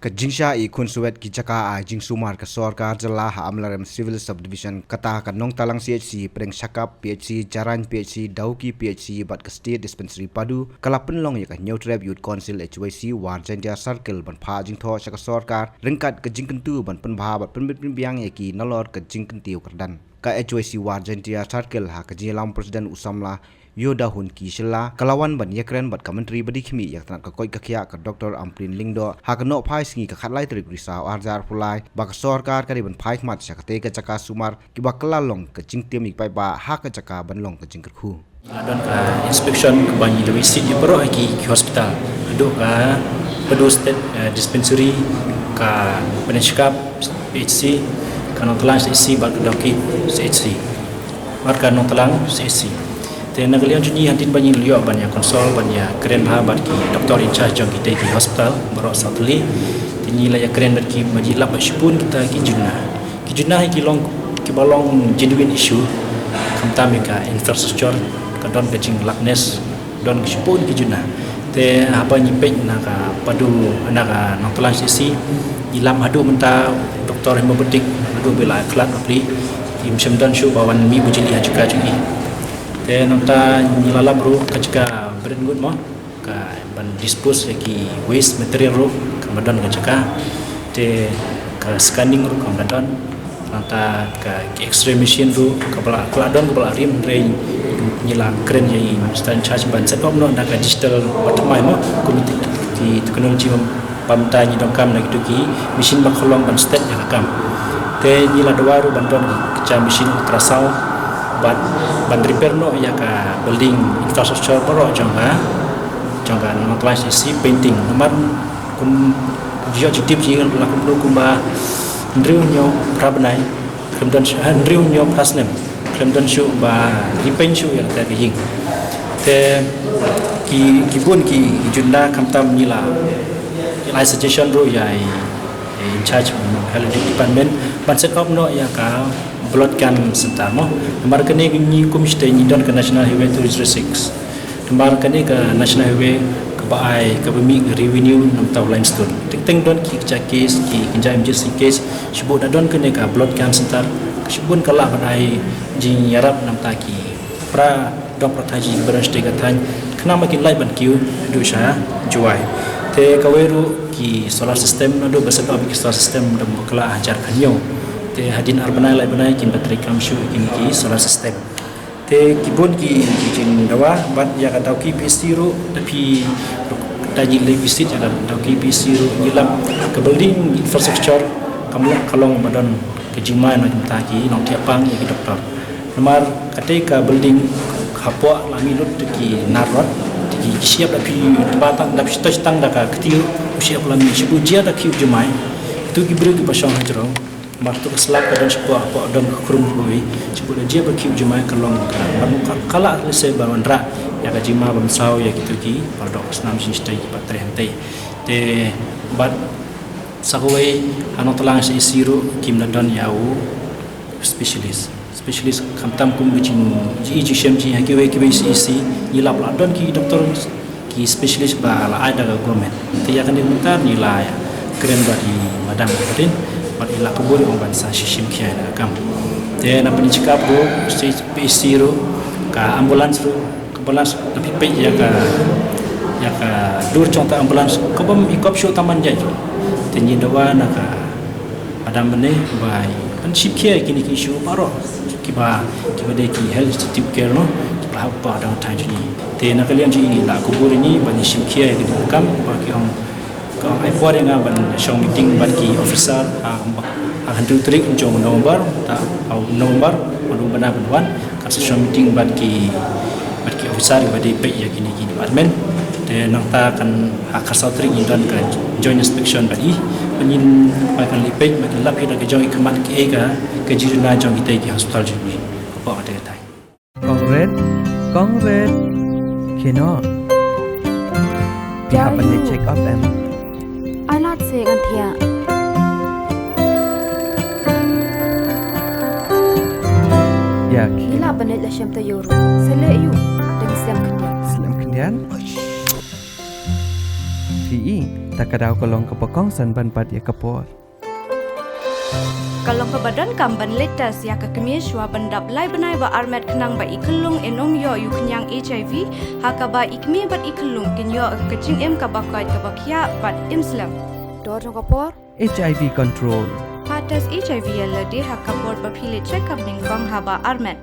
Kajingsha I Kunsuet Kijaka A Jing Sumar ka Sorkar Jala ha Amlarem Civil Subdivision kata ka Nong Talang CHC Preng Syakap PHC Jaran PHC Dauki PHC Bat ka State Dispensary Padu kalapen long ya ka New Trap Youth Council HYC War Jandia Circle ban pha jing tho Syaka Sorkar ringkat ka Jing Kentu ban penbha bat penbiang ya ki nalor ka Jing Kentiu Kerdan ka HYC War Jandia Circle ha ka Jilam Presiden Usamla Yoda Hun Kisela kalawan ban yakren bat ka menteri badi khimi yak tan ka koi ka khia ka Dr Amplin Lingdo ha ka no phai singi ka khatlai trik risa arjar pulai ba ka sarkar ka ban phai mat sakate ka chaka sumar ki ba kalalong ka jingtiam ik pai ba ha ka chaka ban long ka jingker khu dan ka inspection ke banyi de visit di pro ki hospital duk ka pedu state dispensary ka peneskap PHC kana telang CHC ba ka doki CHC marka no telang CHC te nagalian juni hantin banyi liok banyak konsol banyak keren bahabat ki doktor in charge jong kita di hospital borok satuli tini la ya keren ki majilap sypun kita ki junah ki long ki balong genuine issue kamta meka infrastructure ka don ke jing laknes don sypun ki junah te apa nyipek naka padu naka noktolan sisi ilam hadu menta doktor yang betik hadu bela kelat apli tim semdan syu bawan mi bujili juga jungi te nota nilalap ru kacka berengut mo ka ban dispose ki waste material ru kamadan kacka te ka scanning ru kamadan nota ka x-ray machine ru kapala kladon kapala rim drain nila keren yai stand charge ban set up no na ka digital watermai mo komite di teknologi pamta ni dongkam na gitu ki mesin bakolong ban state ya kam te nila dawaru banton kaca mesin ultrasound ban repair no ya ka building infrastructure baro jangka notlas isi painting nomor kum jio jitip ji lakum do kumba ndriu nyo prabenai kemudian ndriu nyo pasnem kemudian syu ba repaint syu ya ta ying te kibun ki junda kamtam nila I suggestion ro ya in charge health department ban set up no ya ka bloodkan sebentar mo nomor kene ni komite ni don ke national highway 206 nomor kene ke national highway ke baai ke bumi revenue nam tau line stone ting don ki case ki kinja emergency case sebut don kene ke bloodkan sebentar sebun kala badai jing yarap nam ta ki pra dok protaji branch te gatan kena makin lai ban kiu du sha juai te kaweru ki solar system no do basat ob ki solar system dam kala ajar kanyo te hadin arbanai lai banai kin bateri kamshu kin ki solar system te kibun ki jin dawa bat ya ka tau ki pc ro tapi taji le visit ya tau ki pc ro ngilam ke building infrastructure kamlak kalong badan ke jimai na ta ki nong tiapang ya ki doktor nomor ketika building kapwa lami lut ki narot ki siap tapi batang tapi tang da ka ktiu siap lami sibu dia da ki jimai itu ki beri ki pasang hajrong martu keselap dan sebuah apa dan kerum bui sebut dia berkiu jemaah kelong kala selesai barandra ya kajima bamsau ya gitu ki pada senam sistai patrai hente te bat sakwe anu telang isiru kim dan yau specialist kamtam kum bicin ji shemji hakiwe kiwe isi ilap ladon ki doktor ki specialist ba la ada government te ya kan diminta nilai keren bagi madam Odin mat ila kubur ong bansa shishim kia na kam te na penicikap ro PC ro ka ambulans tapi pe ya ka dur conta ambulans ko bam ikop shu taman jaj te ni dawa na ka adam bene bai kan ship kia kini ki shu paro ki de ki health tip care no ba pa dang thai ni te na kalian ji ila kubur ni ban ship kia ki kam ba ki ong ko ai po dengan ban shong meeting ban ki officer hantu trik jong November ta au November madu bana banwan kan shong meeting ban ki officer badi pe ya kini department de nang ta kan hakasau trik indon ka joint inspection badi penin makan lipek makin lap ida ke joint kemat ke ke jirna jong kita ki hospital juni apa ada tai Kongret kino dia pandai check up em alat se kan thia ya ila banai la syam ta yoro sele yu dan islam kendian PE takadaw kolong kapakong san banpat ya kapor. Kalau ke badan kamban letas ya ke kemie shua bandap lai benai ba armet kenang ba ikelung enom yo yu kenyang HIV haka ba ikmi bat ikelung kin yo kecing em ka bakai ka bakya bat imslam. Dor jong kapor. HIV control. Patas HIV ya lede haka por ba pile check up ning bang haba armet.